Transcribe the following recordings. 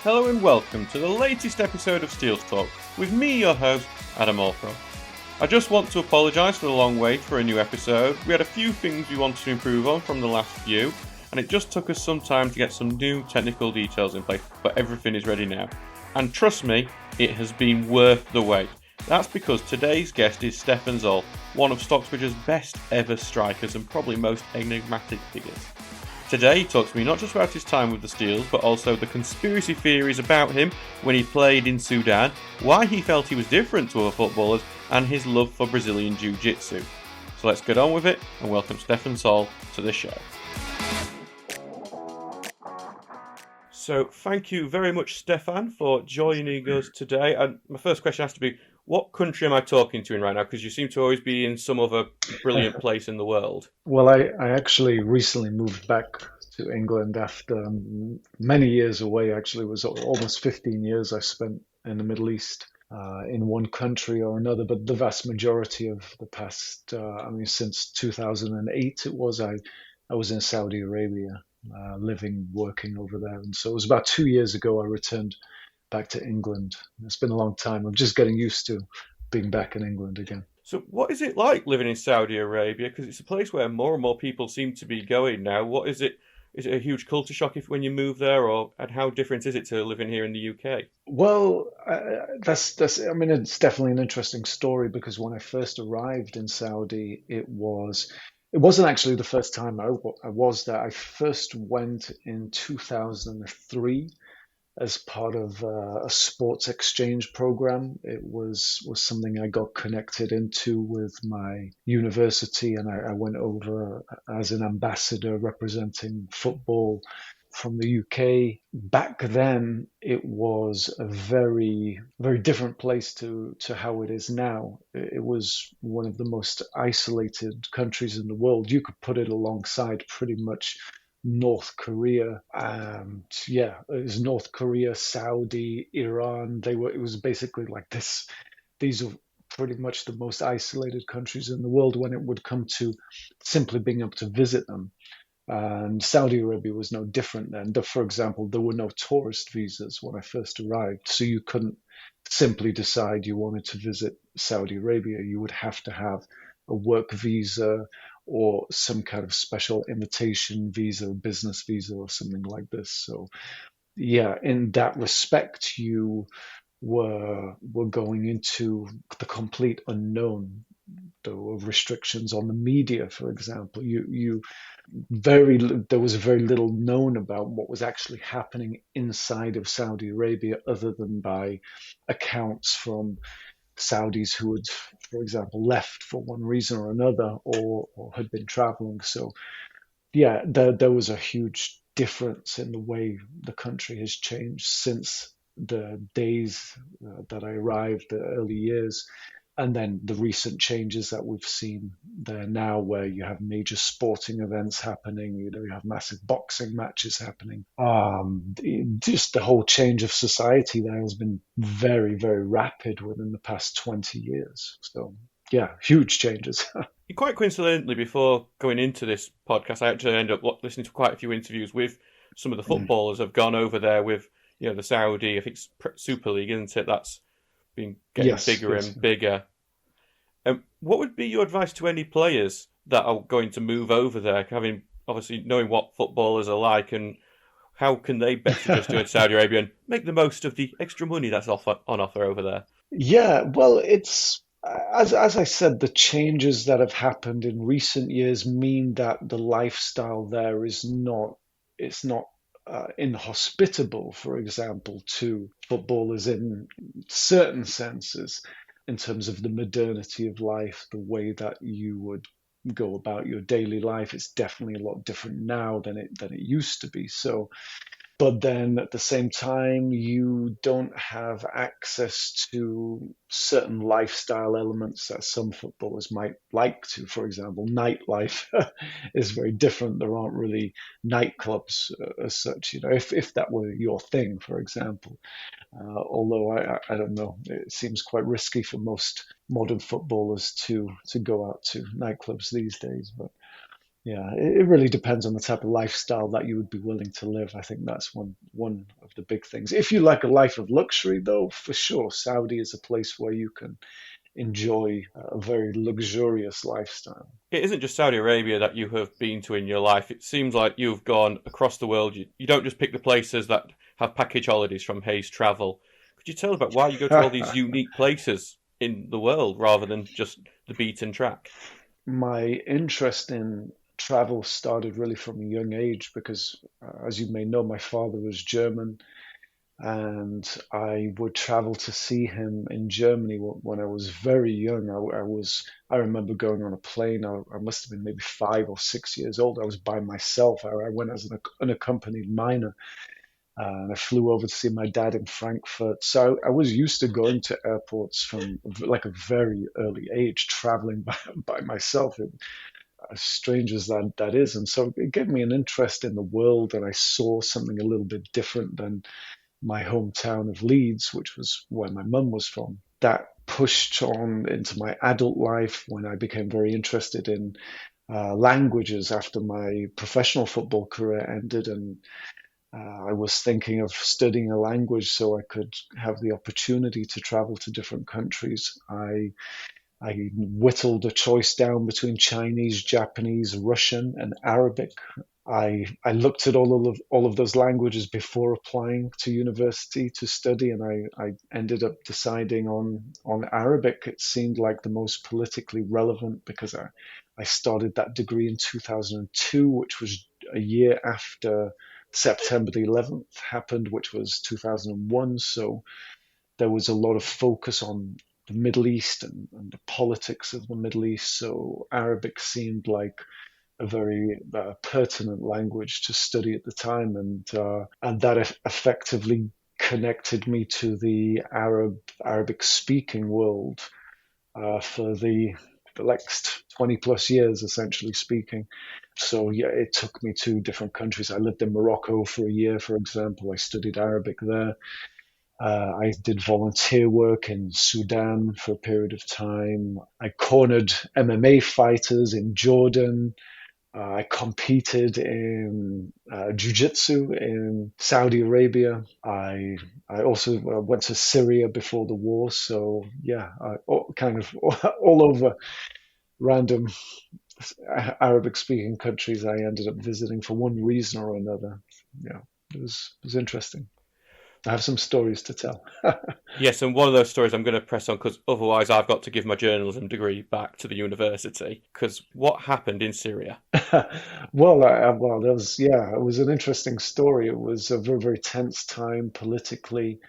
Hello and welcome to the latest episode of STEELS Talk with me, your host, Adam Alcroft. I just want to apologise for the long wait for a new episode. We had a few things we wanted to improve on from the last few, and it just took us some time to get some new technical details in place, but everything is ready now. And trust me, it has been worth the wait. That's because today's guest is Stefan Zoll, one of Stocksbridge's best ever strikers and probably most enigmatic figures. Today he talks to me not just about his time with the STEELS, but also the conspiracy theories about him when he played in Sudan, why he felt he was different to other footballers, and his love for Brazilian Jiu-Jitsu. So let's get on with it, and welcome Stefan Zoll to the show. So thank you very much, Stefan, for joining us today. And my first question has to be, what country am I talking to in right now? Because you seem to always be in some other brilliant place in the world. Well, I actually recently moved back to England after many years away. Actually, it was almost 15 years I spent in the Middle East, in one country or another. But the vast majority of the past, since 2008, I was in Saudi Arabia, living, working over there. And so it was about 2 years ago I returned back to England. It's been a long time. I'm just getting used to being back in England again. So what is it like living in Saudi Arabia? Because it's a place where more and more people seem to be going now. What is it? Is it a huge culture shock when you move there, and how different is it to living here in the UK? Well, that's. I mean, it's definitely an interesting story because when I first arrived in Saudi, it wasn't actually the first time I was there. I first went in 2003 as part of a sports exchange program. It was something I got connected into with my university, and I went over as an ambassador representing football from the UK. Back then, it was a very, very different place to how it is now. It was one of the most isolated countries in the world. You could put it alongside pretty much North Korea, and yeah, it was North Korea, Saudi, Iran. It was basically like this. These are pretty much the most isolated countries in the world when it would come to simply being able to visit them. And Saudi Arabia was no different then. For example, there were no tourist visas when I first arrived, so you couldn't simply decide you wanted to visit Saudi Arabia. You would have to have a work visa or some kind of special invitation visa, business visa, or something like this. So, yeah, in that respect, you were going into the complete unknown. There were restrictions on the media, for example. There was very little known about what was actually happening inside of Saudi Arabia, other than by accounts from Saudis who had, for example, left for one reason or another, or had been traveling. So, yeah, there was a huge difference in the way the country has changed since the days that I arrived, the early years, and then the recent changes that we've seen there now, where you have major sporting events happening, you have massive boxing matches happening. Just the whole change of society there has been very, very rapid within the past 20 years. So, yeah, huge changes. Quite coincidentally, before going into this podcast, I actually ended up listening to quite a few interviews with some of the footballers who've gone over there with, the Saudi, I think it's Super League, isn't it? That's been getting bigger and bigger. What would be your advice to any players that are going to move over there, having obviously knowing what footballers are like, and how can they better just do it in Saudi Arabia and make the most of the extra money that's on offer over there? Yeah, well, it's as I said, the changes that have happened in recent years mean that the lifestyle there it's not inhospitable, for example, to footballers in certain senses, in terms of the modernity of life, the way that you would go about your daily life. It's definitely a lot different now than it used to be. So, but then at the same time, you don't have access to certain lifestyle elements that some footballers might like to. For example, nightlife is very different. There aren't really nightclubs as such, if that were your thing, for example. Although I don't know, it seems quite risky for most modern footballers to go out to nightclubs these days. But Yeah, it really depends on the type of lifestyle that you would be willing to live. I think that's one of the big things. If you like a life of luxury, though, for sure, Saudi is a place where you can enjoy a very luxurious lifestyle. It isn't just Saudi Arabia that you have been to in your life. It seems like you've gone across the world. You don't just pick the places that have package holidays from Hayes Travel. Could you tell us about why you go to all these unique places in the world rather than just the beaten track? My interest in travel started really from a young age because, as you may know, my father was German, and I would travel to see him in Germany when I was very young. I remember going on a plane. I must have been maybe 5 or 6 years old. I was by myself. I went as an unaccompanied minor, and I flew over to see my dad in Frankfurt. So I was used to going to airports from like a very early age, traveling by myself. As strange as that is. And so it gave me an interest in the world, and I saw something a little bit different than my hometown of Leeds, which was where my mum was from. That pushed on into my adult life when I became very interested in languages after my professional football career ended, and I was thinking of studying a language so I could have the opportunity to travel to different countries. I whittled a choice down between Chinese, Japanese, Russian, and Arabic. I looked at all of those languages before applying to university to study, and I ended up deciding on Arabic. It seemed like the most politically relevant because I started that degree in 2002, which was a year after September the 11th happened, which was 2001. So there was a lot of focus on the Middle East and the politics of the Middle East. So Arabic seemed like a very pertinent language to study at the time, and that effectively connected me to the Arabic speaking world for the next 20 plus years, essentially speaking. So yeah, it took me to different countries. I lived in Morocco for a year, for example. I studied Arabic there. I did volunteer work in Sudan for a period of time. I cornered MMA fighters in Jordan. I competed in jiu-jitsu in Saudi Arabia. I also went to Syria before the war. So yeah, kind of all over random Arabic-speaking countries I ended up visiting for one reason or another. Yeah, it was interesting. I have some stories to tell. Yes, and one of those stories I'm going to press on because otherwise I've got to give my journalism degree back to the university. Because what happened in Syria? Well, that was yeah, it was an interesting story. It was a very, very tense time politically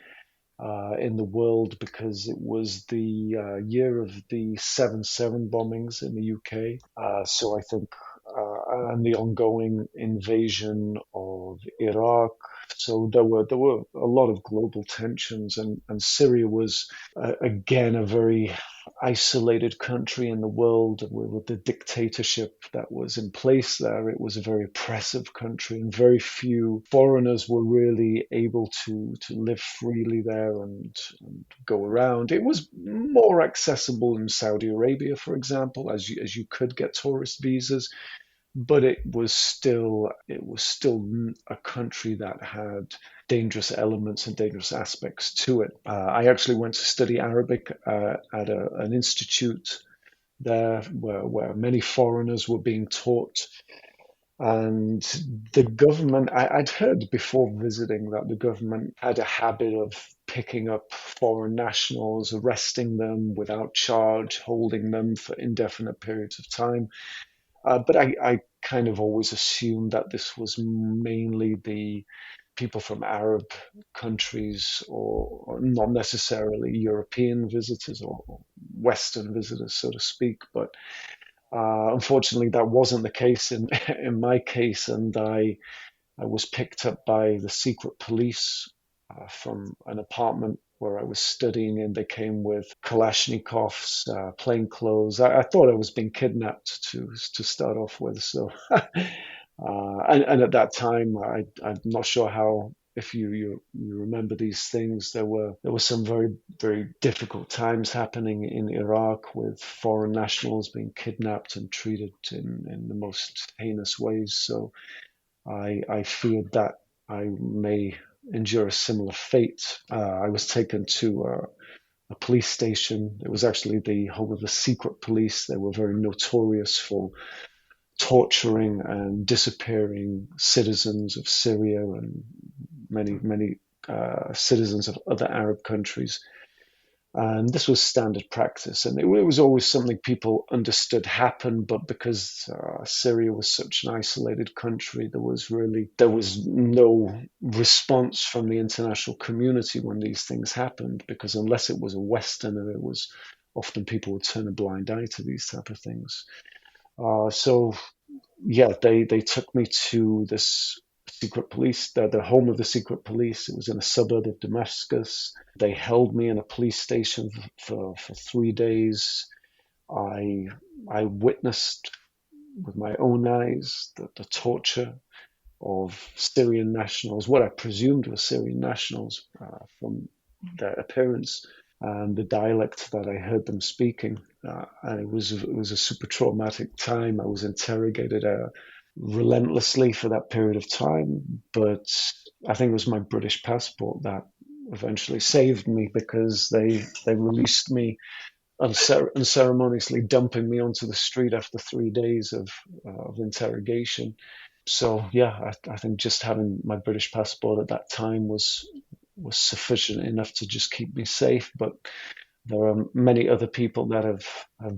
in the world because it was the year of the 7/7 bombings in the UK. So I think, and the ongoing invasion of Iraq. So there were a lot of global tensions, and Syria was again a very isolated country in the world with the dictatorship that was in place there. It was a very oppressive country, and very few foreigners were really able to live freely there and go around. It was more accessible in Saudi Arabia, for example, as you could get tourist visas, but it was still a country that had dangerous elements and dangerous aspects to it. I actually went to study Arabic at an institute there where many foreigners were being taught. And the government, I'd heard before visiting that the government had a habit of picking up foreign nationals, arresting them without charge, holding them for indefinite periods of time. But I kind of always assumed that this was mainly the people from Arab countries or not necessarily European visitors or Western visitors, so to speak. But unfortunately, that wasn't the case in in my case, and I was picked up by the secret police from an apartment where I was studying, and they came with Kalashnikovs, plain clothes. I thought I was being kidnapped to start off with. So, and at that time, I'm not sure how if you remember these things, there were some very difficult times happening in Iraq with foreign nationals being kidnapped and treated in the most heinous ways. So I feared that I may endure a similar fate. I was taken to a police station. It was actually the home of the secret police. They were very notorious for torturing and disappearing citizens of Syria and many citizens of other Arab countries. And this was standard practice, and it was always something people understood happened. But because Syria was such an isolated country, there was no response from the international community when these things happened. Because unless it was a Westerner, it was often people would turn a blind eye to these type of things. So yeah, they took me to this secret police, the home of the secret police. It was in a suburb of Damascus. They held me in a police station for 3 days. I I witnessed with my own eyes the torture of Syrian nationals, what I presumed were Syrian nationals from their appearance and the dialect that I heard them speaking. And it was a super traumatic time. I was interrogated relentlessly for that period of time, but I think it was my British passport that eventually saved me because they released me unceremoniously, dumping me onto the street after 3 days of interrogation. So yeah, I think just having my British passport at that time was sufficient enough to just keep me safe. But there are many other people that have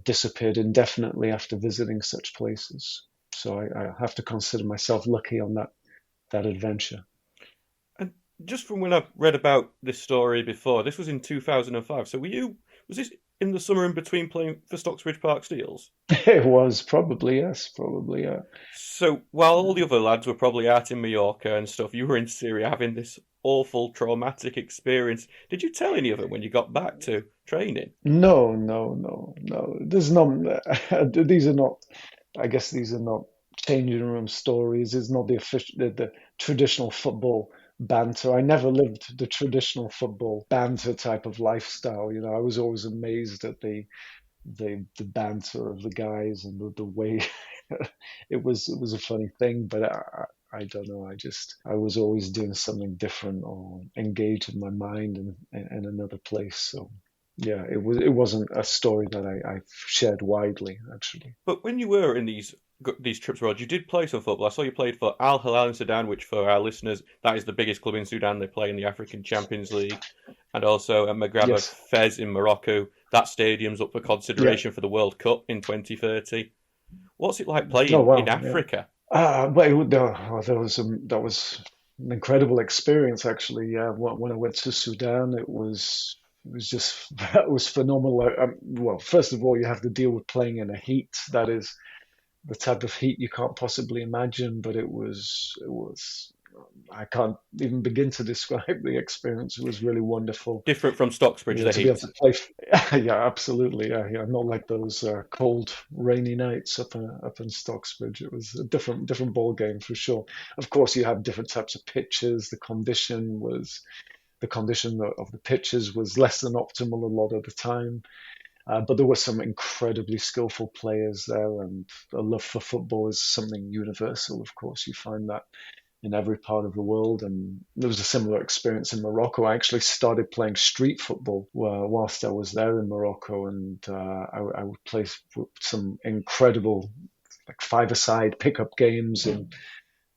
disappeared indefinitely after visiting such places. So I have to consider myself lucky on that adventure. And just from when I've read about this story before, this was in 2005. So was this in the summer in between playing for Stocksbridge Park Steels? It was probably yes, probably yeah. So while all the other lads were probably out in Mallorca and stuff, you were in Syria having this awful traumatic experience. Did you tell any of it when you got back to training? No, no, no, no. There's no. These are not. I guess these are not changing room stories. It's not the traditional football banter. I never lived the traditional football banter type of lifestyle. I was always amazed at the banter of the guys and the way it was a funny thing. But I don't know. I was always doing something different or engaged in my mind in another place. So yeah, it wasn't a story that I shared widely actually. But when you were in these trips abroad, you did play some football. I saw you played for Al-Hilal in Sudan, which for our listeners, that is the biggest club in Sudan. They play in the African Champions League, and also at Magraba Yes. Fez in Morocco. That stadium's up for Yeah. consideration for the World Cup in 2030. What's it like Oh playing in wow. Yeah. Africa? That was an incredible experience actually. Yeah. When I went to Sudan, it was just that was phenomenal. Well, first of all, you have to deal with playing in a heat that is the type of heat you can't possibly imagine. But it was I can't even begin to describe the experience. It was really wonderful. Different from Stocksbridge, the To be able heat. to play. Yeah, absolutely. Yeah, yeah. Not like those cold, rainy nights up in Stocksbridge. It was a different ball game for sure. Of course, you have different types of pitches. The condition of the pitches was less than optimal a lot of the time. But there were some incredibly skillful players there, and a love for football is something universal. Of course, you find that in every part of the world. And there was a similar experience in Morocco. I actually started playing street football whilst I was there in Morocco, and I would play some incredible like five-a-side pickup games in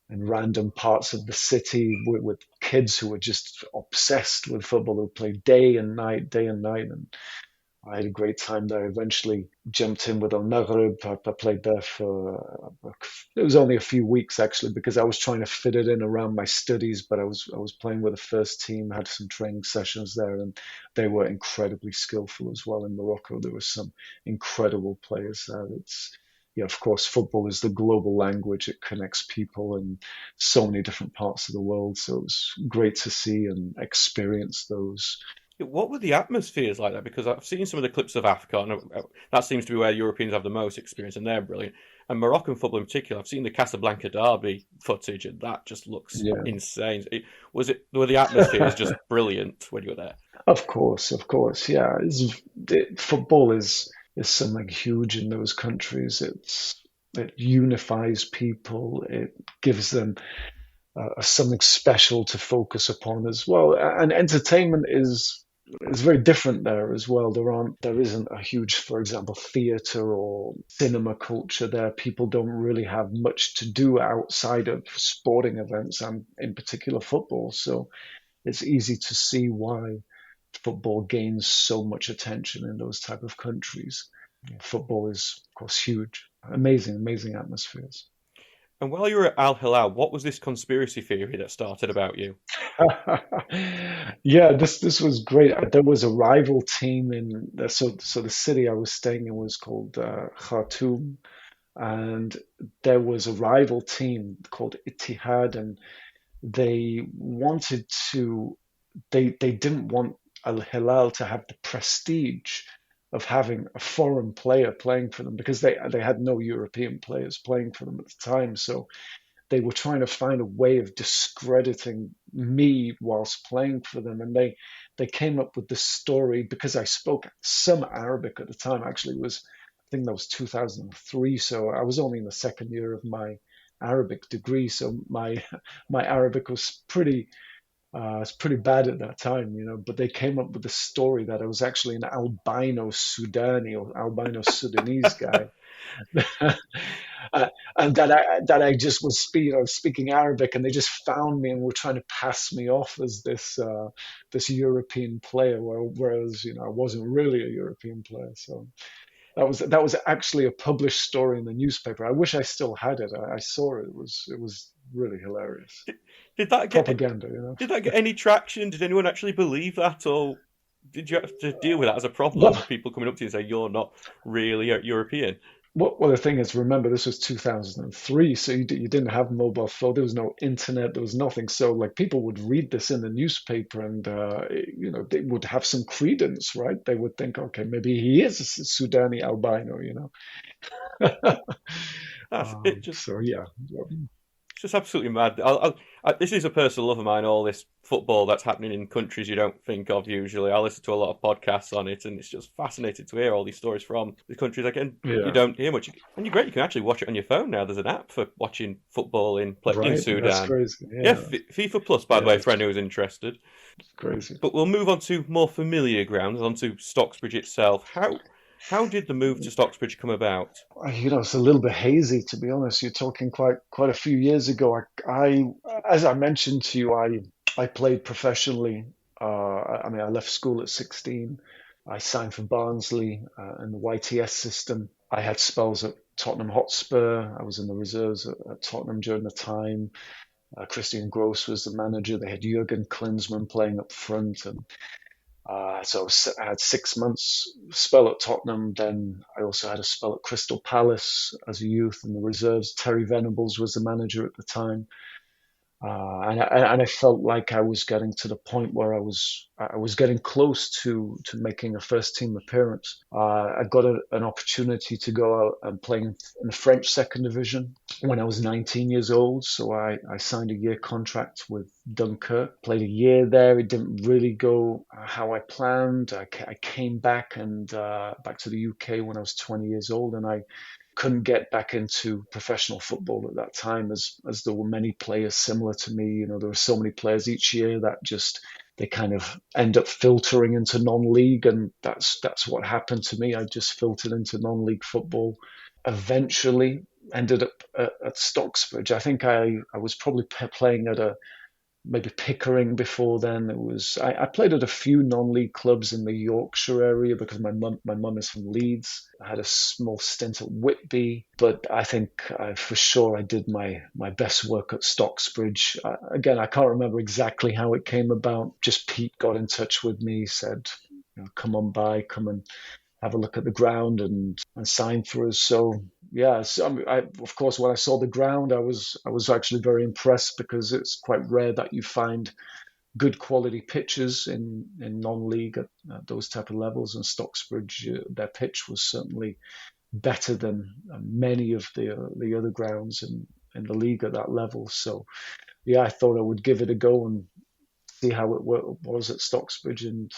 random parts of the city with kids who were just obsessed with football. They would play day and night, and I had a great time there. Eventually jumped in with Al-Maghrib. I played there for it was only a few weeks actually because I was trying to fit it in around my studies. But I was playing with the first team, had some training sessions there, and they were incredibly skillful as well. In Morocco, there were some incredible players there. It's Yeah, of course, football is the global language. It connects people in so many different parts of the world. So it was great to see and experience those. What were the atmospheres like that? Because I've seen some of the clips of Africa, and that seems to be where Europeans have the most experience, and they're brilliant. And Moroccan football in particular, I've seen the Casablanca derby footage, and that just looks Yeah. insane. Were the atmospheres just brilliant when you were there? Of course, yeah. Football is something huge in those countries. It unifies people. It gives them something special to focus upon as well. And entertainment is very different there as well. There isn't a huge, for example, theatre or cinema culture there. People don't really have much to do outside of sporting events and in particular football. So it's easy to see why football gains so much attention in those type of countries. Football is, of course, huge. Amazing, amazing atmospheres. And while you were at Al-Hilal, what was this conspiracy theory that started about you? Yeah, this was great. There was a rival team in so the city I was staying in was called Khartoum, and there was a rival team called Ittihad, and they wanted to they didn't want Al-Hilal to have the prestige of having a foreign player playing for them because they had no European players playing for them at the time. So they were trying to find a way of discrediting me whilst playing for them, and they came up with this story because I spoke some Arabic at the time. Actually, it was I think that was 2003, so I was only in the second year of my Arabic degree, so my Arabic was it's pretty bad at that time, you know. But they came up with the story that I was actually an albino Sudani or albino Sudanese guy, uh, and that I just was speaking Arabic, and they just found me and were trying to pass me off as this European player, whereas I wasn't really a European player. So that was actually a published story in the newspaper. I wish I still had it. I saw it. It was really hilarious Did, did that get propaganda, you know. did that get any traction? Did anyone actually believe that, or did you have to deal with that as a problem? Well, People coming up to you and say you're not really a European. well, the thing is, remember, this was 2003, so you didn't have mobile phone. There was no internet. There was nothing. So, like, people would read this in the newspaper, and they would have some credence, right? They would think, okay, maybe he is a Sudani albino, you know. That's it. So yeah, It's just absolutely mad. This is a personal love of mine. All this football that's happening in countries you don't think of usually. I listen to a lot of podcasts on it, and it's just fascinating to hear all these stories from the countries again you yeah, don't hear much. And you're great. You can actually watch it on your phone now. There's an app for watching football in right. That's Sudan. crazy. Yeah, Yeah, FIFA Plus, by the yeah, way, for it's anyone who's interested. crazy. But we'll move on to more familiar grounds, onto Stocksbridge itself. How did the move to Stocksbridge come about? It's a little bit hazy, to be honest. You're talking quite a few years ago. As I mentioned to you, I played professionally. I mean, I left school at 16. I signed for Barnsley in the YTS system. I had spells at Tottenham Hotspur. I was in the reserves at Tottenham during the time. Christian Gross was the manager. They had Jurgen Klinsmann playing up front, and so I had 6 months spell at Tottenham. Then I also had a spell at Crystal Palace as a youth in the reserves. Terry Venables was the manager at the time. And I felt like I was getting to the point where I was getting close to making a first team appearance. I got an opportunity to go out and play in the French second division when I was 19 years old. So I signed a year contract with Dunkirk. Played a year there. It didn't really go how I planned. I came back and back to the UK when I was 20 years old, and I couldn't get back into professional football at that time as there were many players similar to me. There were so many players each year that just they kind of end up filtering into non-league, and that's what happened to me. I just filtered into non-league football. Eventually ended up at Stocksbridge. I think I was probably playing at a maybe Pickering before then. I played at a few non-league clubs in the Yorkshire area because my mum is from Leeds. I had a small stint at Whitby, but I think for sure I did my best work at Stocksbridge. Again, I can't remember exactly how it came about. Just Pete got in touch with me, said, come on by, come and have a look at the ground and sign for us. So yeah, of course, when I saw the ground, I was actually very impressed because it's quite rare that you find good quality pitches in non-league at those type of levels. And Stocksbridge, their pitch was certainly better than many of the other grounds in the league at that level. So yeah, I thought I would give it a go and see how it was at Stocksbridge, and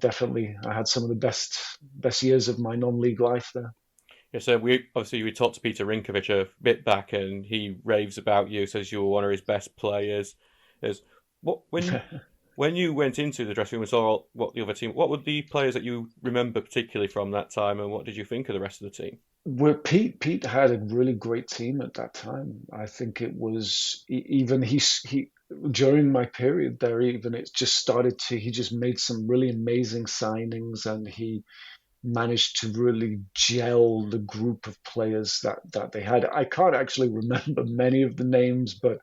definitely I had some of the best years of my non-league life there. Yeah, so we talked to Peter Rinkovic a bit back, and he raves about you, says you were one of his best players. Is what when you went into the dressing room and saw what the other team, what were the players that you remember particularly from that time, and what did you think of the rest of the team? Well, Pete had a really great team at that time. I think it was even he during my period there, even it just started to he just made some really amazing signings, and he managed to really gel the group of players that they had. I can't actually remember many of the names, but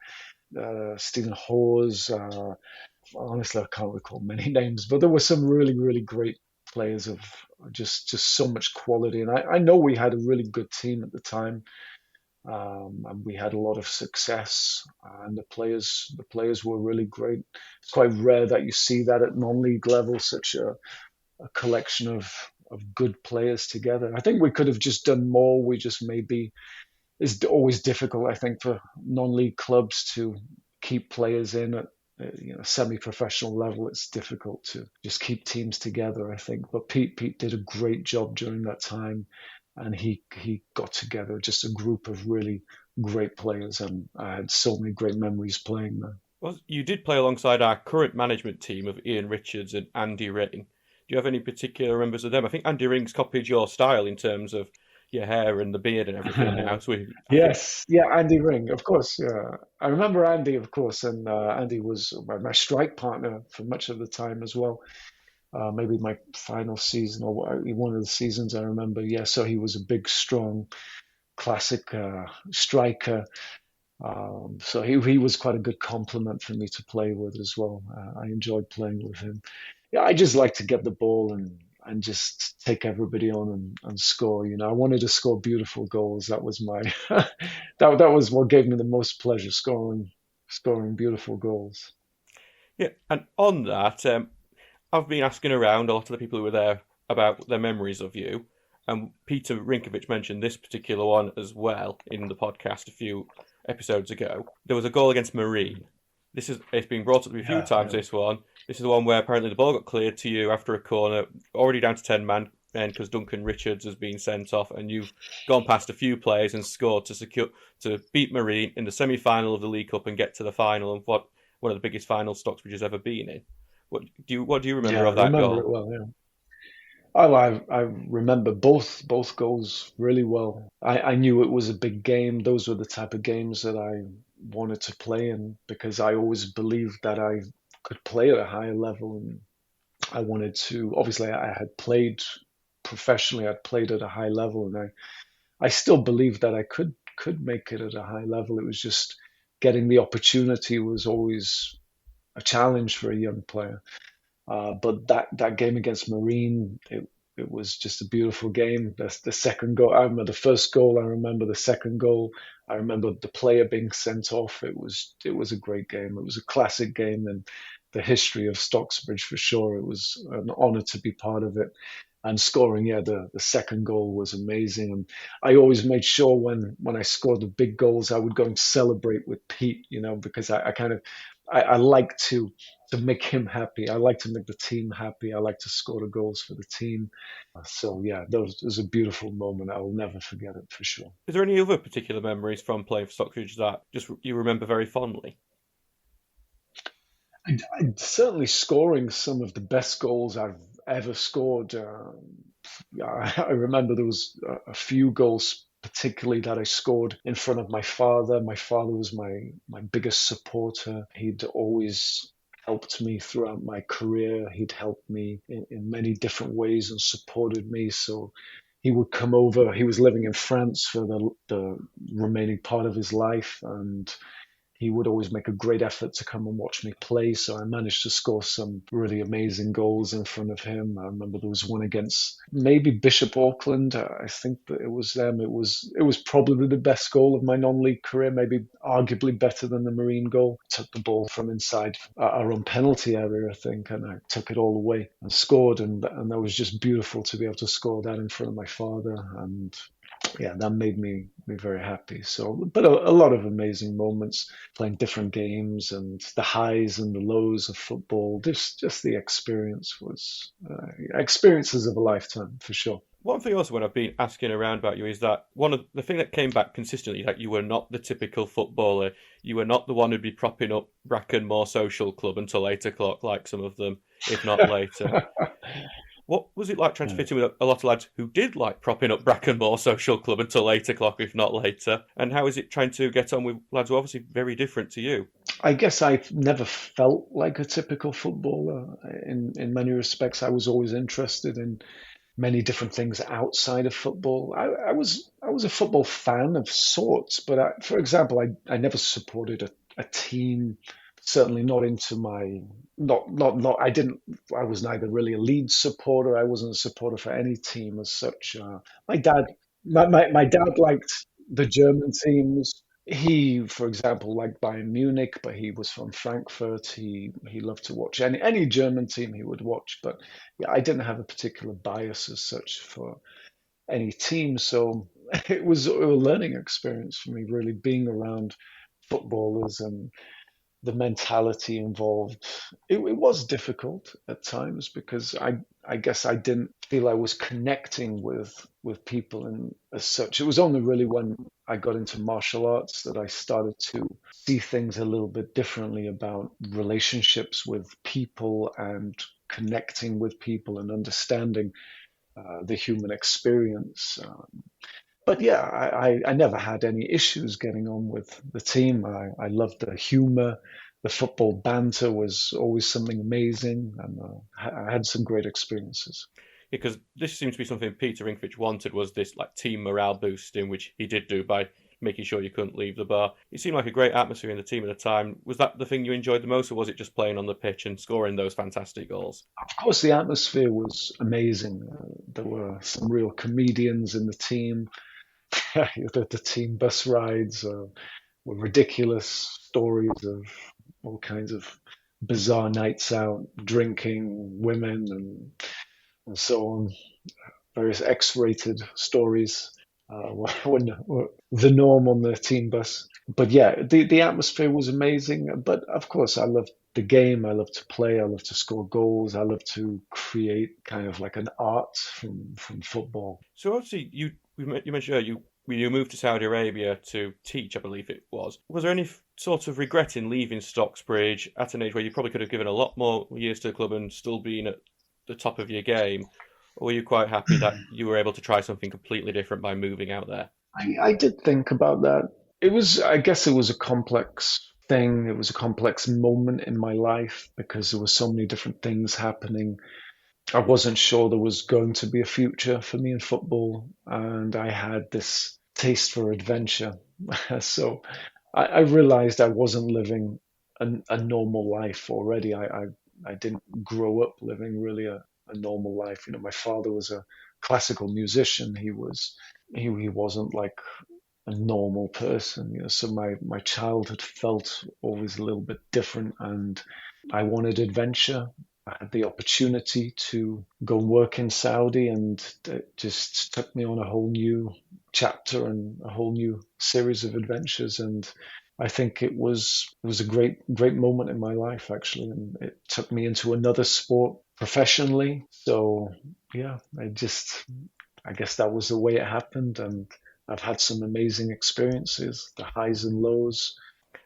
Stephen Hawes, honestly, I can't recall many names, but there were some really great players of just so much quality. And I know we had a really good team at the time, and we had a lot of success, and the players were really great. It's quite rare that you see that at non-league level, such a collection of good players together. I think we could have just done more. We just maybe it's always difficult, I think, for non-league clubs to keep players in at semi-professional level. It's difficult to just keep teams together, I think. But Pete did a great job during that time, and he got together just a group of really great players, and I had so many great memories playing there. Well, you did play alongside our current management team of Ian Richards and Andy Rain. Do you have any particular members of them? I think Andy Ring's copied your style in terms of your hair and the beard and everything now. I think, Yes, yeah, Andy Ring, of course. Yeah, I remember Andy, of course, and Andy was my strike partner for much of the time as well. Maybe my final season or one of the seasons I remember. Yeah, so he was a big, strong, classic striker. So he was quite a good complement for me to play with as well. I enjoyed playing with him. Yeah, I just like to get the ball and just take everybody on and score. I wanted to score beautiful goals. That was my that was what gave me the most pleasure, scoring beautiful goals. yeah. And on that, I've been asking around a lot of the people who were there about their memories of you. And Peter Rinkovic mentioned this particular one as well in the podcast a few episodes ago. There was a goal against Marine. It's been brought up a few Yeah, times. yeah. This one. This is the one where apparently the ball got cleared to you after a corner, already down to 10 men because Duncan Richards has been sent off, and you've gone past a few players and scored to beat Marine in the semi-final of the League Cup and get to the final of what one of the biggest finals Stocksbridge has ever been in. What do you remember Yeah, I of that remember it goal? well. Yeah. Oh, I remember both goals really well. I knew it was a big game. Those were the type of games that I wanted to play in because I always believed that I could play at a higher level, and I wanted to. Obviously, I had played professionally. I'd played at a high level, and I still believed that I could make it at a high level. It was just getting the opportunity was always a challenge for a young player. But that game against Marine, it was just a beautiful game. The second goal, I remember the first goal. I remember the second goal. I remember the player being sent off. It was a great game. It was a classic game in the history of Stocksbridge for sure. It was an honour to be part of it. And scoring, yeah, the second goal was amazing. And I always made sure when I scored the big goals, I would go and celebrate with Pete, because I kind of I like to make him happy. I like to make the team happy. I like to score the goals for the team. So yeah, that was a beautiful moment. I will never forget it for sure. Is there any other particular memories from playing for Stockbridge that just you remember very fondly? Certainly scoring some of the best goals I've ever scored. I remember there was a few goals particularly that I scored in front of my father. My father was my biggest supporter. He'd always helped me throughout my career. He'd helped me in many different ways and supported me. So he would come over. He was living in France for the remaining part of his life, and he would always make a great effort to come and watch me play. So I managed to score some really amazing goals in front of him. I remember there was one against maybe Bishop Auckland. I think that it was them. It was probably the best goal of my non-league career, maybe arguably better than the Marine goal. Took the ball from inside our own penalty area, I think, and I took it all away and scored. And that was just beautiful to be able to score that in front of my father. And yeah, that made me very happy. So, but a lot of amazing moments playing different games and the highs and the lows of football. Just the experience was experiences of a lifetime for sure. One thing also when I've been asking around about you is that one of the thing that came back consistently is that you were not the typical footballer. You were not the one who'd be propping up Brackenmore Social Club until 8 o'clock, like some of them, if not later. What was it like trying to Yeah. fit in with a lot of lads who did like propping up Brackenmore Social Club until 8 o'clock, if not later? And how is it trying to get on with lads who are obviously very different to you? I guess I've never felt like a typical footballer. In many respects, I was always interested in many different things outside of football. I was a football fan of sorts, but for example, I never supported a team. Certainly not into my not. I didn't. I was neither really a Leeds supporter. I wasn't a supporter for any team as such. My dad, my dad liked the German teams. He, for example, liked Bayern Munich, but he was from Frankfurt. He loved to watch any German team he would watch. But yeah, I didn't have a particular bias as such for any team. So it was a learning experience for me, really being around footballers and the mentality involved. It was difficult at times because I guess I didn't feel I was connecting with people and as such. It was only really when I got into martial arts that I started to see things a little bit differently about relationships with people and connecting with people and understanding the human experience. But yeah, I never had any issues getting on with the team. I loved the humor. The football banter was always something amazing, and I had some great experiences. Because this seems to be something Peter Inkovich wanted was this like team morale boosting, which he did do by making sure you couldn't leave the bar. It seemed like a great atmosphere in the team at the time. Was that the thing you enjoyed the most, or was it just playing on the pitch and scoring those fantastic goals? Of course, the atmosphere was amazing. There were some real comedians in the team. The team bus rides were ridiculous stories of all kinds of bizarre nights out, drinking, women, and so on. Various X-rated stories when the norm on the team bus. But yeah, the atmosphere was amazing. But of course, I loved the game. I love to play. I love to score goals. I love to create kind of like an art from football. So obviously you mentioned earlier you moved to Saudi Arabia to teach, I believe it was. Was there any sort of regret in leaving Stocksbridge at an age where you probably could have given a lot more years to the club and still been at the top of your game? Or were you quite happy that you were able to try something completely different by moving out there? I did think about that. I guess it was a complex thing. It was a complex moment in my life because there were so many different things happening. I wasn't sure there was going to be a future for me in football, and I had this taste for adventure. So I realized I wasn't living a normal life already. I didn't grow up living really a normal life. You know, my father was a classical musician. He wasn't like a normal person. You know, so my childhood felt always a little bit different, and I wanted adventure. I had the opportunity to go and work in Saudi, and it just took me on a whole new chapter and a whole new series of adventures. And I think it was a great moment in my life actually, and it took me into another sport professionally. So yeah, I guess that was the way it happened, and I've had some amazing experiences, the highs and lows.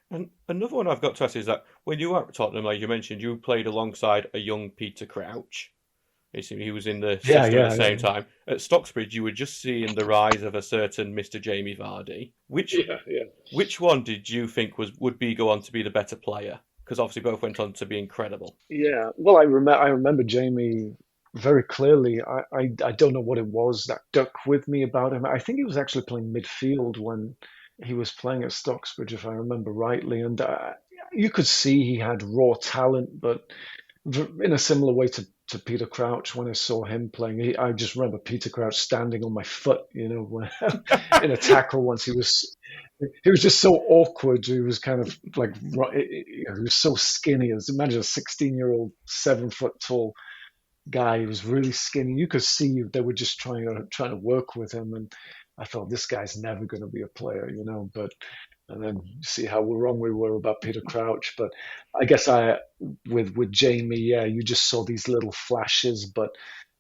And another one I've got to ask is that when you were at Tottenham, like you mentioned, you played alongside a young Peter Crouch. He was in the Yeah, system at the yeah, same yeah, time. At Stocksbridge, you were just seeing the rise of a certain Mr. Jamie Vardy. yeah, yeah. Which one did you think would be go on to be the better player? Because obviously both went on to be incredible. Yeah. Well, I remember Jamie very clearly. I don't know what it was that stuck with me about him. I think he was actually playing midfield when he was playing at Stocksbridge, if I remember rightly, and you could see he had raw talent, but in a similar way to Peter Crouch, when I saw him playing, I just remember Peter Crouch standing on my foot, when, in a tackle once. He was just so awkward. He was kind of like he was so skinny. As imagine a 16-year-old, 7 foot tall guy. He was really skinny. You could see they were just trying to work with him, and I thought this guy's never going to be a player. But and then see how wrong we were about Peter Crouch. But I guess with Jamie, yeah, you just saw these little flashes, but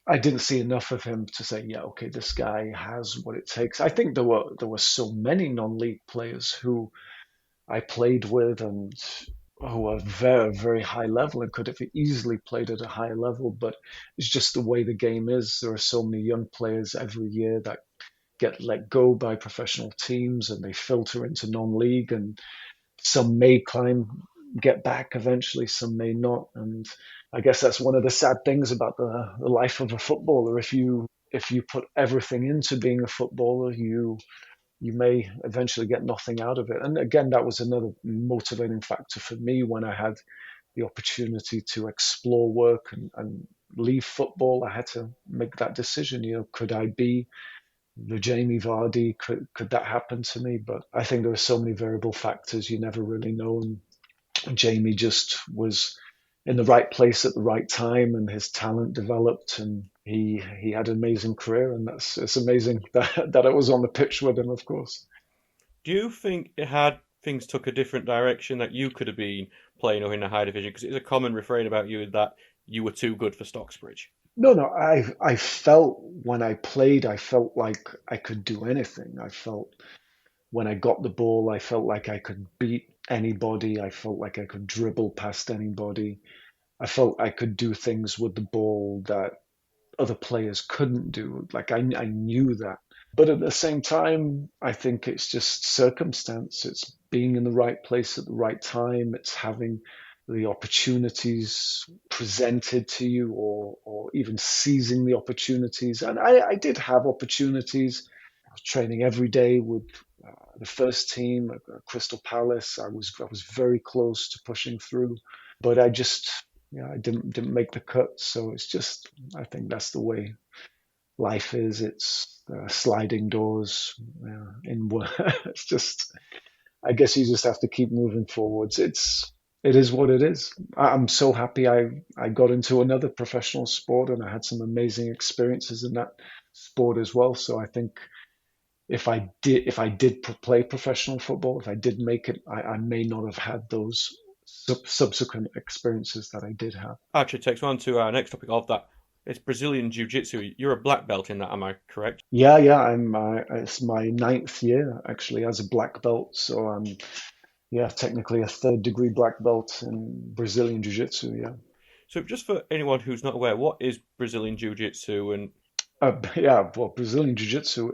I didn't see enough of him to say, yeah, okay, this guy has what it takes. I think there were so many non-league players who I played with and who are very, very high level and could have easily played at a high level, but it's just the way the game is. There are so many young players every year that get let go by professional teams and they filter into non-league, and some may get back eventually, some may not. And I guess that's one of the sad things about the life of a footballer. If you put everything into being a footballer, you may eventually get nothing out of it. And again, that was another motivating factor for me when I had the opportunity to explore work and leave football. I had to make that decision. Could I be the Jamie Vardy? Could that happen to me? But I think there are so many variable factors you never really know. And Jamie just was in the right place at the right time, and his talent developed, and he had an amazing career. And it's amazing that I was on the pitch with him, of course. Do you think it had things took a different direction that you could have been playing or in a high division? Because it's a common refrain about you that you were too good for Stocksbridge. No, no, I felt when I played, I felt like I could do anything. I felt when I got the ball, I felt like I could beat anybody. I felt like I could dribble past anybody. I felt I could do things with the ball that other players couldn't do. Like I knew that. But at the same time, I think it's just circumstance. It's being in the right place at the right time. It's having the opportunities presented to you, or even seizing the opportunities. And I did have opportunities. I was training every day with the first team at Crystal Palace. I was very close to pushing through, but I just I didn't make the cut. So it's just I think that's the way life is. It's sliding doors. In it's just I guess you just have to keep moving forwards. It is what it is. I'm so happy I got into another professional sport, and I had some amazing experiences in that sport as well. So I think if I did play professional football, if I did make it, I may not have had those subsequent experiences that I did have. Actually, takes me on to our next topic of that. It's Brazilian Jiu-Jitsu. You're a black belt in that, am I correct? Yeah, yeah. It's my ninth year actually as a black belt, so I'm yeah technically a third degree black belt in Brazilian Jiu-Jitsu. Yeah. So, just for anyone who's not aware, what is Brazilian Jiu-Jitsu? And Yeah, well, Brazilian Jiu-Jitsu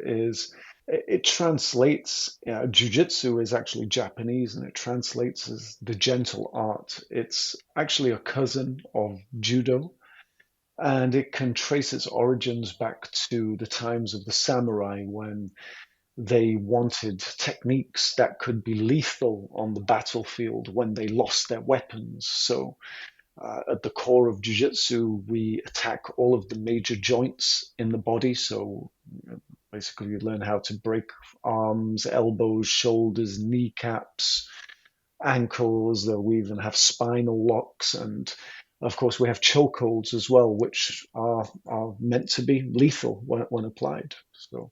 it translates. Jiu-Jitsu is actually Japanese, and it translates as the gentle art. It's actually a cousin of Judo, and it can trace its origins back to the times of the samurai when they wanted techniques that could be lethal on the battlefield when they lost their weapons. So at the core of jiu-jitsu, we attack all of the major joints in the body. So basically, you learn how to break arms, elbows, shoulders, kneecaps, ankles. We even have spinal locks, and of course, we have chokeholds as well, which are meant to be lethal when applied. So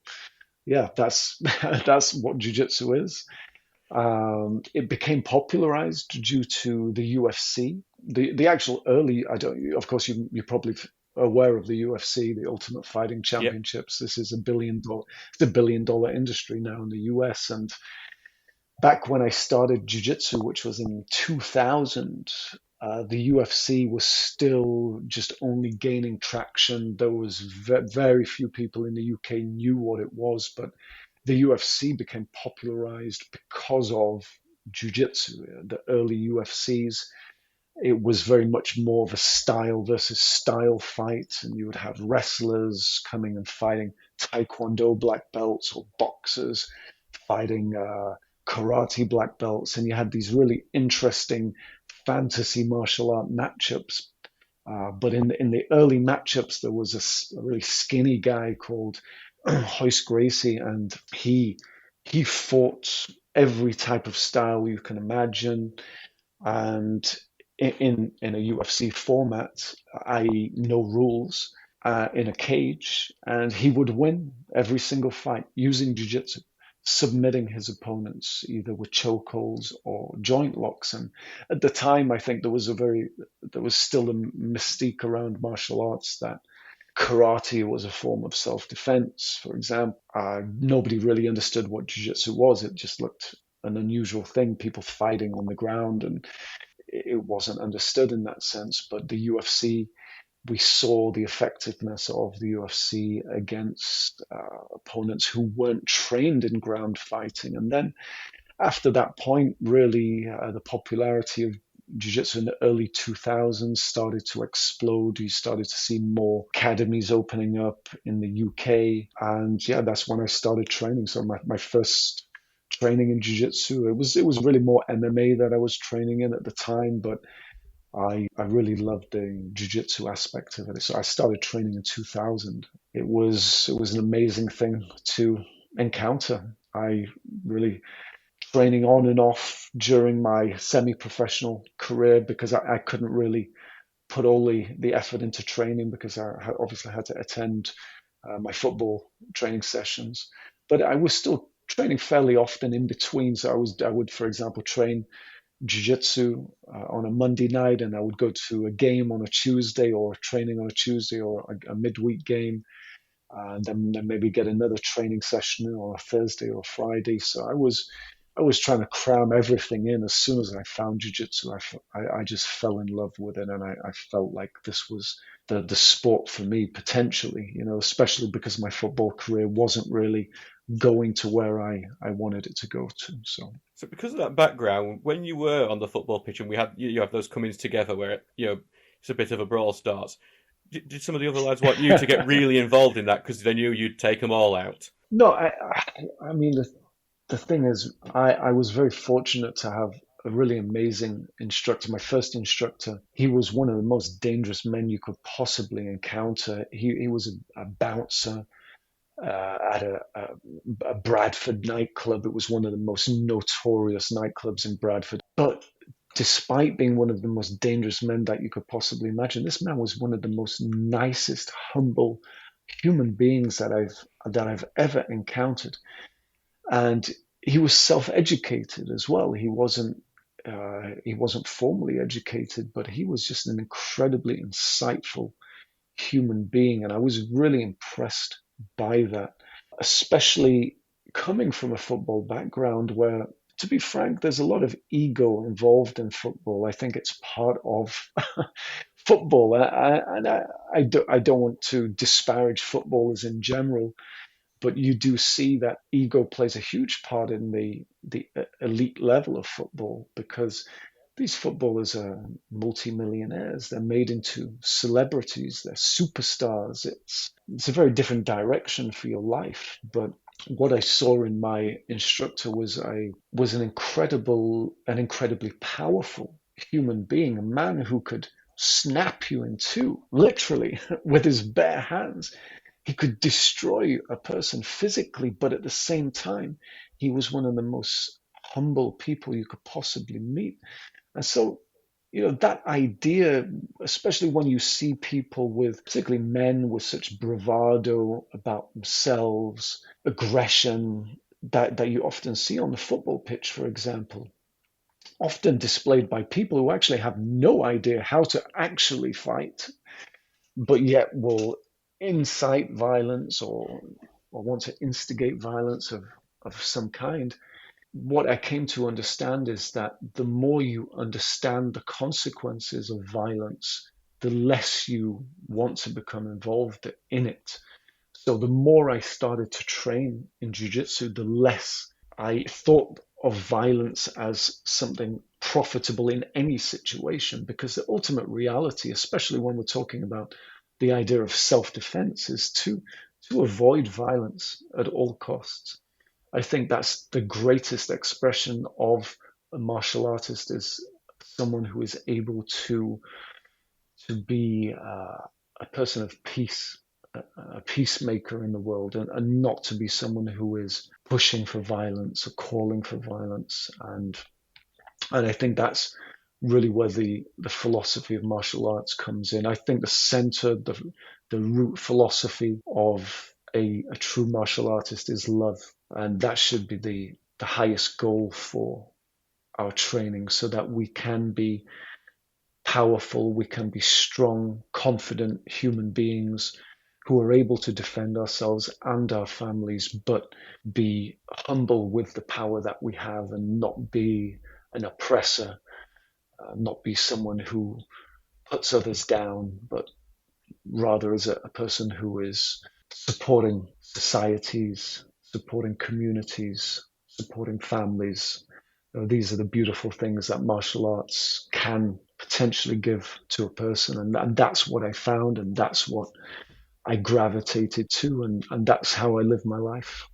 yeah, that's that's what jiu-jitsu is. It became popularized due to the UFC. The actual early, I don't. Of course, you're probably aware of the UFC, the Ultimate Fighting yeah, Championships. This is it's a $1 billion industry now in the US. And back when I started jiu-jitsu, which was in 2000, the UFC was still just only gaining traction. There was very few people in the UK knew what it was, but the UFC became popularized because of jiu-jitsu. The early UFCs, it was very much more of a style versus style fight, and you would have wrestlers coming and fighting taekwondo black belts or boxers fighting. karate black belts, and you had these really interesting fantasy martial art matchups. But in the early matchups, there was a really skinny guy called Hoist Gracie, and he fought every type of style you can imagine, and in a UFC format, i.e., no rules, in a cage, and he would win every single fight using jiu-jitsu, submitting his opponents either with chokeholds or joint locks. And at the time, I think there was still a mystique around martial arts that karate was a form of self-defense, for example. Nobody really understood what jiu-jitsu was. It just looked an unusual thing, people fighting on the ground, and it wasn't understood in that sense. But the UFC, we saw the effectiveness of the UFC against opponents who weren't trained in ground fighting. And then after that point, really, the popularity of jiu-jitsu in the early 2000s started to explode. You started to see more academies opening up in the UK. And yeah, that's when I started training. So my first training in jiu-jitsu, it was really more MMA that I was training in at the time, but I really loved the jiu-jitsu aspect of it. So I started training in 2000. It was an amazing thing to encounter. I really training on and off during my semi-professional career because I couldn't really put all the effort into training because obviously had to attend my football training sessions. But I was still training fairly often in between. So I would, for example, train jiu-jitsu on a Monday night, and I would go to a game on a Tuesday, or training on a Tuesday, or a midweek game, and then maybe get another training session on a Thursday or Friday. So I was trying to cram everything in. As soon as I found jiu-jitsu, I just fell in love with it, and I felt like this was the sport for me potentially, especially because my football career wasn't really going to where I wanted it to go to. So So because of that background, when you were on the football pitch and we had you have those comings together where it's a bit of a brawl starts, did some of the other lads want you to get really involved in that because they knew you'd take them all out? no, I mean the thing is, I was very fortunate to have a really amazing instructor. My first instructor, he was one of the most dangerous men you could possibly encounter. He was a bouncer at a Bradford nightclub. It was one of the most notorious nightclubs in Bradford. But despite being one of the most dangerous men that you could possibly imagine, this man was one of the most nicest, humble human beings that I've ever encountered. And he was self-educated as well. He wasn't formally educated, but he was just an incredibly insightful human being, and I was really impressed by that, especially coming from a football background where, to be frank, there's a lot of ego involved in football. I think it's part of football, I don't want to disparage footballers in general, but you do see that ego plays a huge part in the elite level of football because these footballers are multimillionaires. They're made into celebrities. They're superstars. It's a very different direction for your life. But what I saw in my instructor was an incredibly powerful human being, a man who could snap you in two, literally, with his bare hands. He could destroy a person physically, but at the same time, he was one of the most humble people you could possibly meet. And so, that idea, especially when you see people particularly men with such bravado about themselves, aggression that you often see on the football pitch, for example, often displayed by people who actually have no idea how to actually fight, but yet will incite violence or want to instigate violence of some kind. What I came to understand is that the more you understand the consequences of violence, the less you want to become involved in it. So the more I started to train in jiu-jitsu, the less I thought of violence as something profitable in any situation, because the ultimate reality, especially when we're talking about the idea of self-defense, is to avoid violence at all costs. I think that's the greatest expression of a martial artist, is someone who is able to be a person of peace, a peacemaker in the world, and not to be someone who is pushing for violence or calling for violence. And I think that's really where the philosophy of martial arts comes in. I think the center, the root philosophy of a true martial artist is love, and that should be the highest goal for our training, so that we can be powerful, we can be strong, confident human beings who are able to defend ourselves and our families, but be humble with the power that we have and not be an oppressor, not be someone who puts others down, but rather as a person who is supporting societies, supporting communities, supporting families. These are the beautiful things that martial arts can potentially give to a person. And that's what I found, and that's what I gravitated to, and that's how I live my life.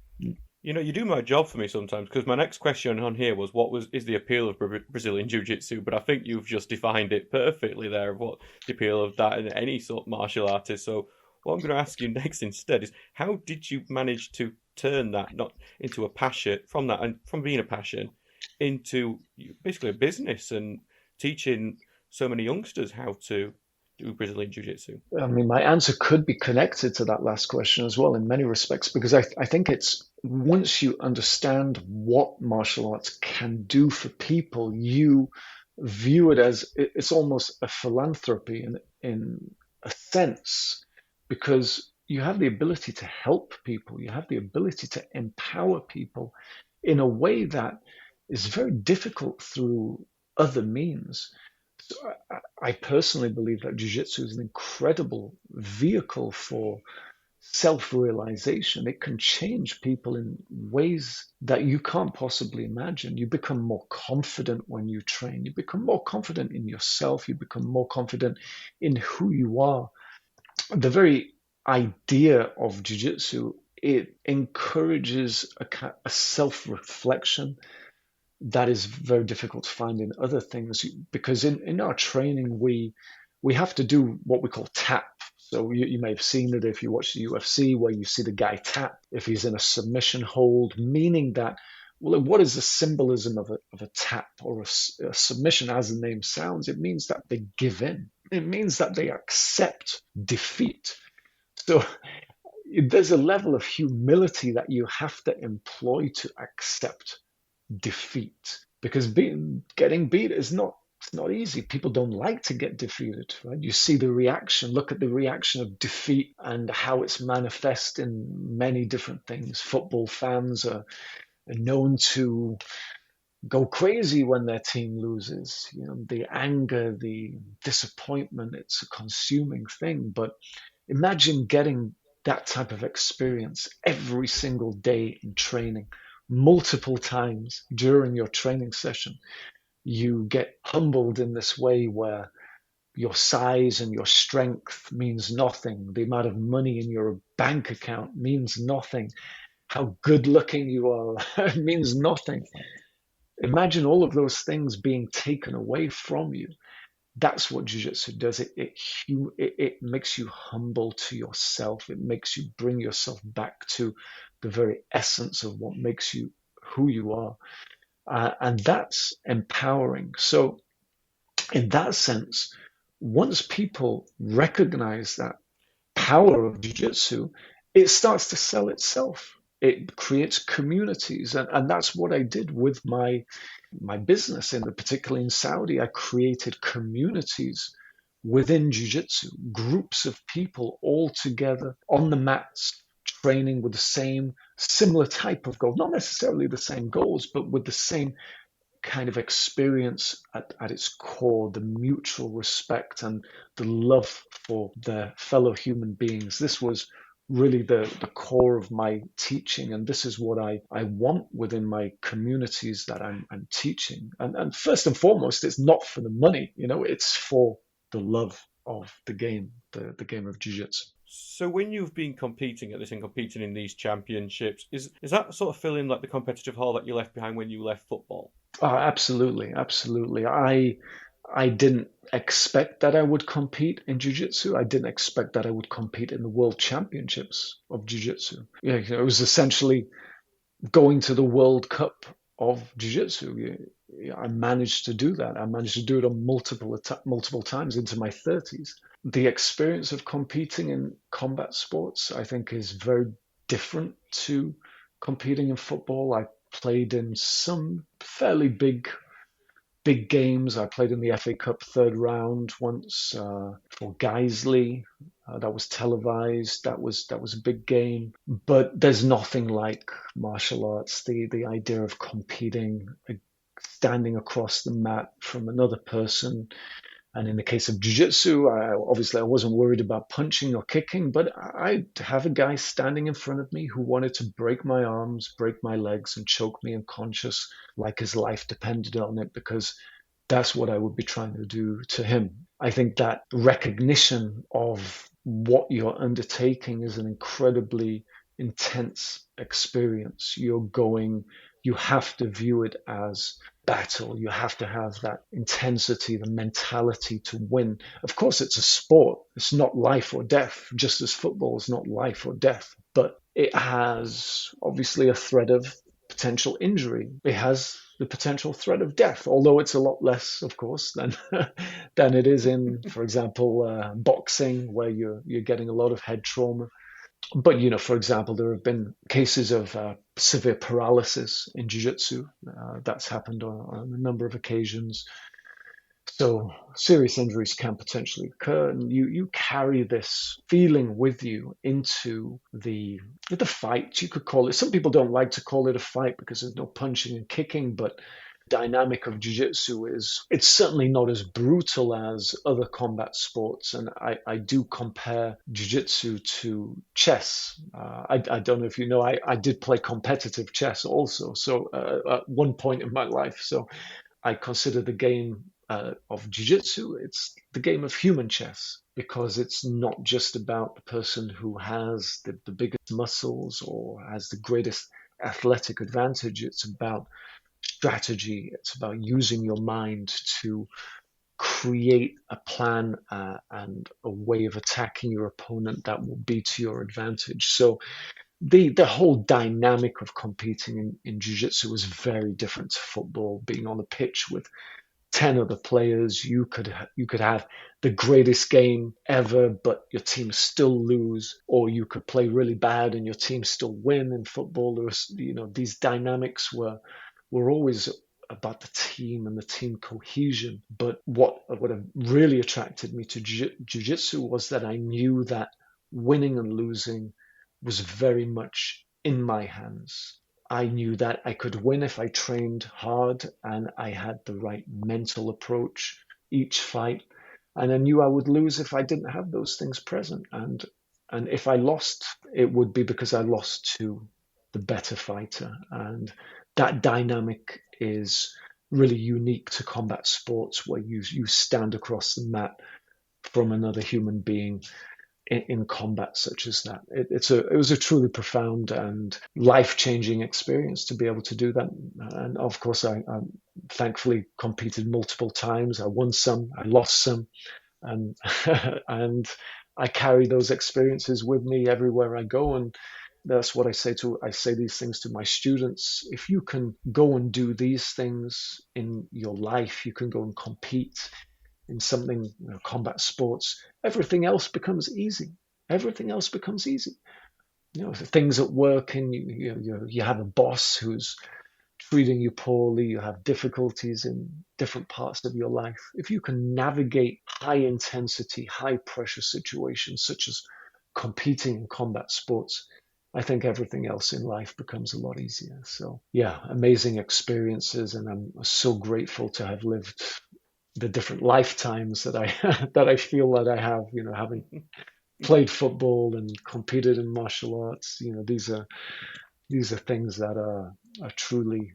You know, you do my job for me sometimes because my next question on here was what was is the appeal of Brazilian Jiu-Jitsu, but I think you've just defined it perfectly there of what the appeal of that in any sort of martial artist. So what I'm going to ask you next instead is how did you manage to turn that not into a passion from that and from being a passion into basically a business and teaching so many youngsters how to do Brazilian Jiu-Jitsu? I mean, my answer could be connected to that last question as well in many respects, because I think it's once you understand what martial arts can do for people, you view it as it's almost a philanthropy in a sense, because you have the ability to help people, you have the ability to empower people in a way that is very difficult through other means. So I personally believe that jiu-jitsu is an incredible vehicle for self-realization. It can change people in ways that you can't possibly imagine. You become more confident when you train. You become more confident in yourself. You become more confident in who you are. The very idea of jiu-jitsu, it encourages a self-reflection that is very difficult to find in other things, because in our training we have to do what we call tap. So you may have seen it if you watch the UFC, where you see the guy tap if he's in a submission hold, meaning that, well, what is the symbolism of a tap or a submission? As the name sounds, it means that they give in. It means that they accept defeat. So there's a level of humility that you have to employ to accept defeat, because getting beat is not, it's not easy. People don't like to get defeated, right? You see the reaction, look at the reaction of defeat and how it's manifest in many different things. Football fans are known to go crazy when their team loses. You know, the anger, the disappointment, it's a consuming thing. But imagine getting that type of experience every single day in training, multiple times during your training session. You get humbled in this way where your size and your strength means nothing. The amount of money in your bank account means nothing. How good looking you are means nothing. Imagine all of those things being taken away from you. That's what jiu-jitsu does. It makes you humble to yourself. It makes you bring yourself back to the very essence of what makes you who you are. And that's empowering. So in that sense, once people recognize that power of jiu-jitsu, it starts to sell itself. It creates communities, and that's what I did with my business, particularly in Saudi. I created communities within jiu-jitsu, groups of people all together on the mats, training with the same similar type of goal, not necessarily the same goals, but with the same kind of experience at its core, the mutual respect and the love for their fellow human beings. This was really the core of my teaching, and this is what I want within my communities that I'm teaching. And first and foremost, it's not for the money, it's for the love of the game, the game of jiu-jitsu. So when you've been competing at this and competing in these championships, is that sort of filling like the competitive hole that you left behind when you left football? Absolutely, absolutely. I didn't expect that I would compete in jiu-jitsu. I didn't expect that I would compete in the world championships of jiu-jitsu. Yeah, it was essentially going to the World Cup of jiu-jitsu. I managed to do that. I managed to do it on multiple times into my 30s. The experience of competing in combat sports, I think, is very different to competing in football. I played in some fairly big games. I played in the FA Cup third round once for Guiseley. That was televised. That was a big game. But there's nothing like martial arts. The idea of competing, standing across the mat from another person. And in the case of jiu-jitsu, obviously I wasn't worried about punching or kicking, but I have a guy standing in front of me who wanted to break my arms, break my legs, and choke me unconscious like his life depended on it, because that's what I would be trying to do to him. I think that recognition of what you're undertaking is an incredibly intense experience. You have to view it as battle. You have to have that intensity, the mentality to win. Of course, it's a sport. It's not life or death, just as football is not life or death, but it has obviously a threat of potential injury. It has the potential threat of death, although it's a lot less, of course, than than it is in, for example, boxing, where you're getting a lot of head trauma. But for example, there have been cases of severe paralysis in jiu-jitsu. That's happened on a number of occasions. So serious injuries can potentially occur, and you carry this feeling with you into the fight. You could call it. Some people don't like to call it a fight because there's no punching and kicking, but dynamic of jiu-jitsu is it's certainly not as brutal as other combat sports, and I do compare jiu-jitsu to chess. I don't know if you know, I did play competitive chess also, so at one point in my life. So I consider the game of jiu-jitsu, it's the game of human chess, because it's not just about the person who has the biggest muscles or has the greatest athletic advantage. It's about strategy. It's about using your mind to create a plan and a way of attacking your opponent that will be to your advantage. So the whole dynamic of competing in jiu-jitsu was very different to football. Being on the pitch with 10 other players, you could have the greatest game ever, but your team still lose, or you could play really bad and your team still win. In football, there was, these dynamics were always about the team and the team cohesion. But what really attracted me to jiu-jitsu was that I knew that winning and losing was very much in my hands. I knew that I could win if I trained hard and I had the right mental approach each fight. And I knew I would lose if I didn't have those things present. And if I lost, it would be because I lost to the better fighter. And that dynamic is really unique to combat sports, where you stand across the mat from another human being in combat such as that. It was a truly profound and life-changing experience to be able to do that. And of course, I thankfully competed multiple times. I won some, I lost some, and and I carry those experiences with me everywhere I go. And that's what I say these things to my students. If you can go and do these things in your life, you can go and compete in something, combat sports, everything else becomes easy. Everything else becomes easy. Things at work, and you have a boss who's treating you poorly, you have difficulties in different parts of your life. If you can navigate high intensity, high pressure situations such as competing in combat sports, I think everything else in life becomes a lot easier. So, yeah, amazing experiences, and I'm so grateful to have lived the different lifetimes that I that I feel that I have. Having played football and competed in martial arts, these are things that are truly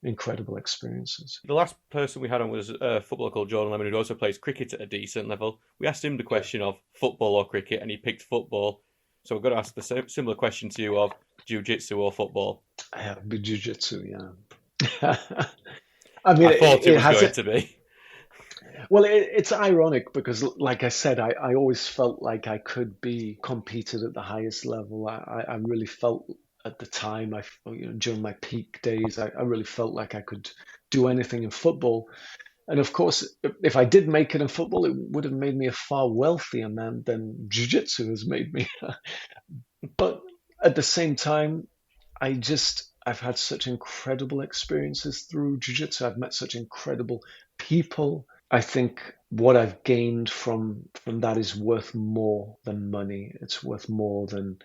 incredible experiences. The last person we had on was a footballer called Jordan Lemon, who also plays cricket at a decent level. We asked him the question of football or cricket, and he picked football. So we've got to ask the similar question to you of jiu-jitsu or football. Yeah, jiu-jitsu, yeah. I mean, I thought it was has going to be. Well, it's ironic because, like I said, I always felt like I could be competed at the highest level. I really felt at the time, during my peak days, I really felt like I could do anything in football. And of course, if I did make it in football, it would have made me a far wealthier man than jiu-jitsu has made me. But at the same time, I've had such incredible experiences through jiu-jitsu. I've met such incredible people. I think what I've gained from that is worth more than money. It's worth more than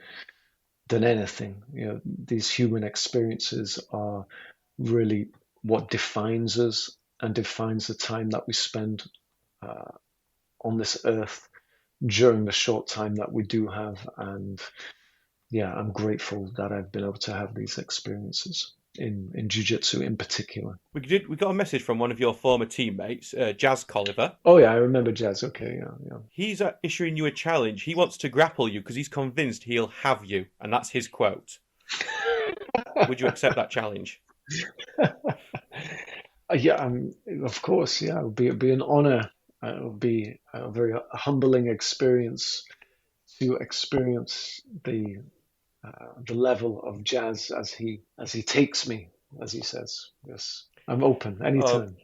anything. These human experiences are really what defines us and defines the time that we spend on this earth during the short time that we do have. And yeah, I'm grateful that I've been able to have these experiences in jiu-jitsu in particular. We got a message from one of your former teammates, Jazz Colliver. Oh yeah, I remember Jazz. Okay, yeah. He's issuing you a challenge. He wants to grapple you because he's convinced he'll have you, and that's his quote. Would you accept that challenge? Yeah, of course. Yeah, it'd be an honor. It would be a very humbling experience to experience the level of Jazz as he takes me, as he says. Yes, I'm open anytime.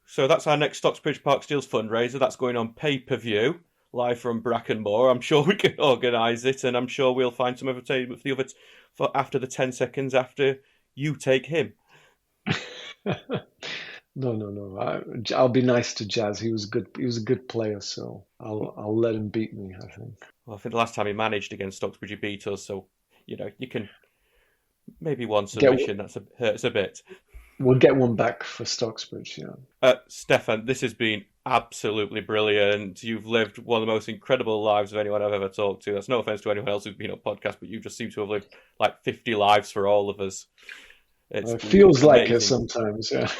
So that's our next Stocksbridge Park Steels fundraiser. That's going on pay-per-view, live from Brackenmore. I'm sure we can organise it, and I'm sure we'll find some entertainment for the others for after the 10 seconds after you take him. No. I'll be nice to Jazz. He was good. He was a good player, so I'll let him beat me, I think. Well, I think the last time he managed against Stocksbridge, he beat us. So, you can maybe one submission. That hurts a bit. We'll get one back for Stocksbridge, yeah. Stefan, this has been absolutely brilliant. You've lived one of the most incredible lives of anyone I've ever talked to. That's no offense to anyone else who's been on podcast, but you just seem to have lived like 50 lives for all of us. It feels like it sometimes, yeah.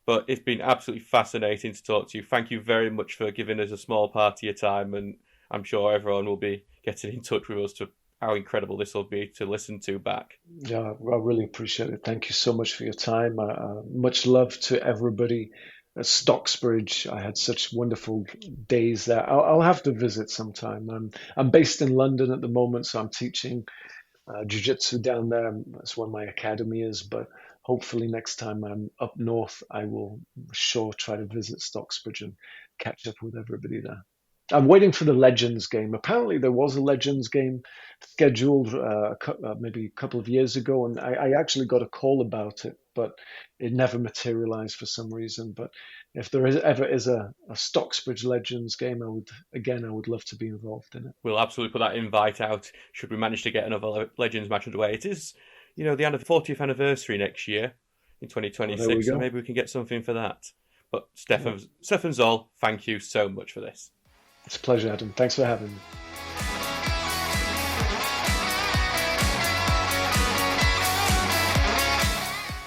But it's been absolutely fascinating to talk to you. Thank you very much for giving us a small part of your time, and I'm sure everyone will be getting in touch with us to how incredible this will be to listen to back. Yeah, I really appreciate it. Thank you so much for your time. Much love to everybody at Stocksbridge. I had such wonderful days there. I'll have to visit sometime. I'm based in London at the moment, so I'm teaching jiu-jitsu down there. That's where my academy is, but hopefully next time I'm up north, I will sure try to visit Stocksbridge and catch up with everybody there. I'm waiting for the Legends game. Apparently there was a Legends game scheduled maybe a couple of years ago, and I actually got a call about it, but it never materialized for some reason. But if there ever is a Stocksbridge Legends game, I would love to be involved in it. We'll absolutely put that invite out should we manage to get another Legends match underway. It is, the end of the 40th anniversary next year in 2026, so maybe we can get something for that. But Stefan Zoll, thank you so much for this. It's a pleasure, Adam. Thanks for having me.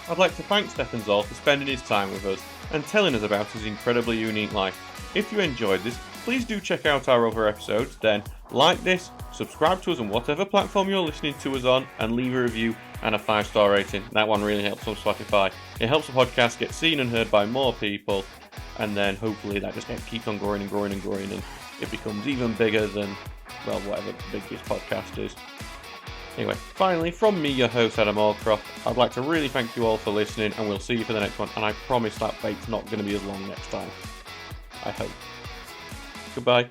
I'd like to thank Stefan Zoll for spending his time with us and telling us about his incredibly unique life. If you enjoyed this, please do check out our other episodes, then like this, subscribe to us on whatever platform you're listening to us on, and leave a review and a 5-star rating. That one really helps on Spotify. It helps the podcast get seen and heard by more people, and then hopefully that just keeps on growing and growing and growing, and it becomes even bigger than, whatever the biggest podcast is. Anyway, finally, from me, your host, Adam Allcroft, I'd like to really thank you all for listening, and we'll see you for the next one, and I promise that bait's not going to be as long next time. I hope. Goodbye.